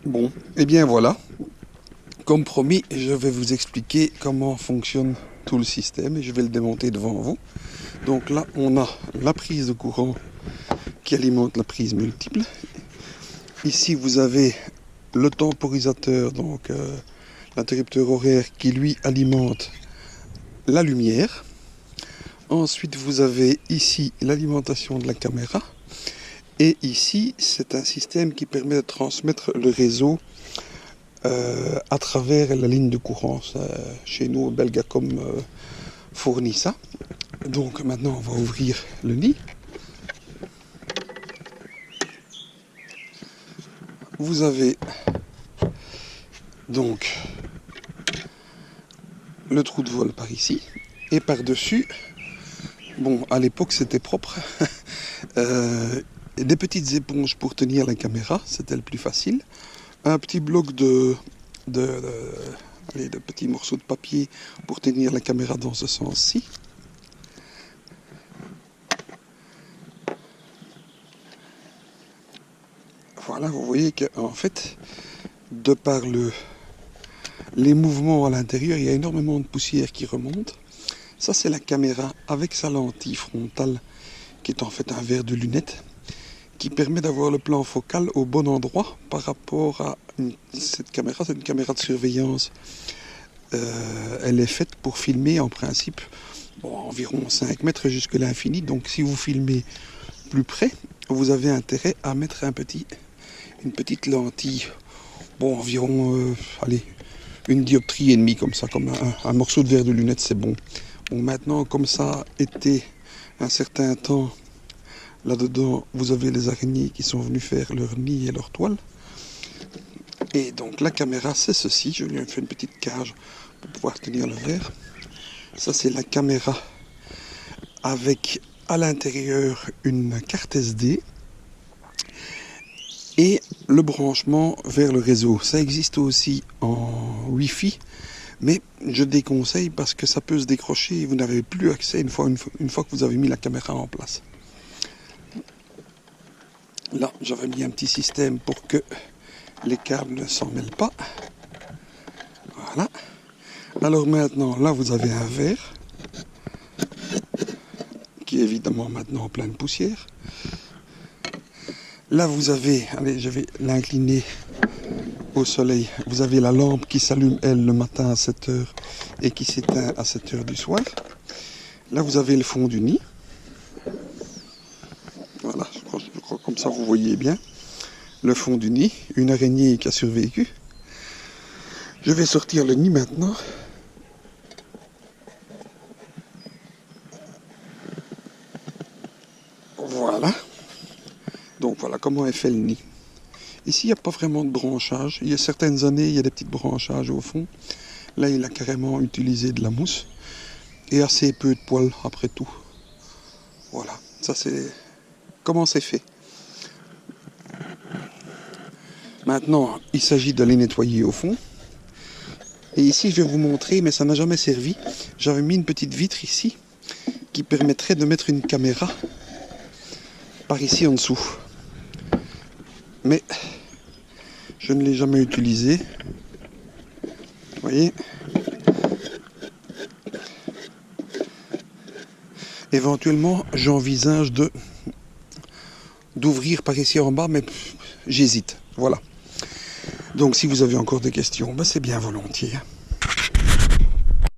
Bon, et bien voilà. Comme promis, je vais vous expliquer comment fonctionne tout le système et je vais le démonter devant vous. Donc là, on a la prise de courant qui alimente la prise multiple. Ici, vous avez le temporisateur, donc l'interrupteur horaire qui lui alimente la lumière. Ensuite, vous avez ici l'alimentation de la caméra. Et ici, c'est un système qui permet de transmettre le réseau à travers la ligne de courant. Chez nous, Belgacom fournit ça. Donc maintenant, on va ouvrir le nid. Vous avez donc le trou de vol par ici. Et par-dessus, bon, à l'époque, c'était propre. Des petites éponges pour tenir la caméra, c'était le plus facile. Un petit bloc de petits morceaux de papier pour tenir la caméra dans ce sens-ci. Voilà, vous voyez qu'en fait, de par les mouvements à l'intérieur, il y a énormément de poussière qui remonte. Ça, c'est la caméra avec sa lentille frontale, qui est en fait un verre de lunettes, qui permet d'avoir le plan focal au bon endroit par rapport à cette caméra. C'est une caméra de surveillance. Elle est faite pour filmer en principe environ 5 mètres jusqu'à l'infini. Donc si vous filmez plus près, vous avez intérêt à mettre une petite lentille. Bon, environ, une dioptrie et demie comme ça, comme un morceau de verre de lunettes, c'est bon. Bon, maintenant, comme ça a été un certain temps, là-dedans, vous avez les araignées qui sont venues faire leur nid et leur toile. Et donc la caméra, c'est ceci. Je lui ai fait une petite cage pour pouvoir tenir le verre. Ça, c'est la caméra avec à l'intérieur une carte SD et le branchement vers le réseau. Ça existe aussi en Wi-Fi, mais je déconseille parce que ça peut se décrocher et vous n'avez plus accès une fois que vous avez mis la caméra en place. Là, j'avais mis un petit système pour que les câbles ne s'en mêlent pas. Voilà. Alors maintenant, là, vous avez un verre qui est évidemment maintenant plein de poussière. Là, vous avez, allez, je vais l'incliner au soleil. Vous avez la lampe qui s'allume, elle, le matin à 7h et qui s'éteint à 7h du soir. Là, vous avez le fond du nid. Voilà, je crois comme ça, vous voyez bien le fond du nid. Une araignée qui a survécu. Je vais sortir le nid maintenant. Voilà. Donc voilà comment est fait le nid. Ici, il n'y a pas vraiment de branchage. Il y a certaines années, il y a des petits branchages au fond. Là, il a carrément utilisé de la mousse. Et assez peu de poils après tout. Voilà. Ça, c'est comment c'est fait. Maintenant, il s'agit de les nettoyer au fond. Et ici, je vais vous montrer, mais ça n'a jamais servi. J'avais mis une petite vitre ici qui permettrait de mettre une caméra par ici en dessous. Mais je ne l'ai jamais utilisé. Vous voyez ? Éventuellement, j'envisage d'ouvrir par ici en bas, mais j'hésite. Voilà. Donc si vous avez encore des questions, c'est bien volontiers.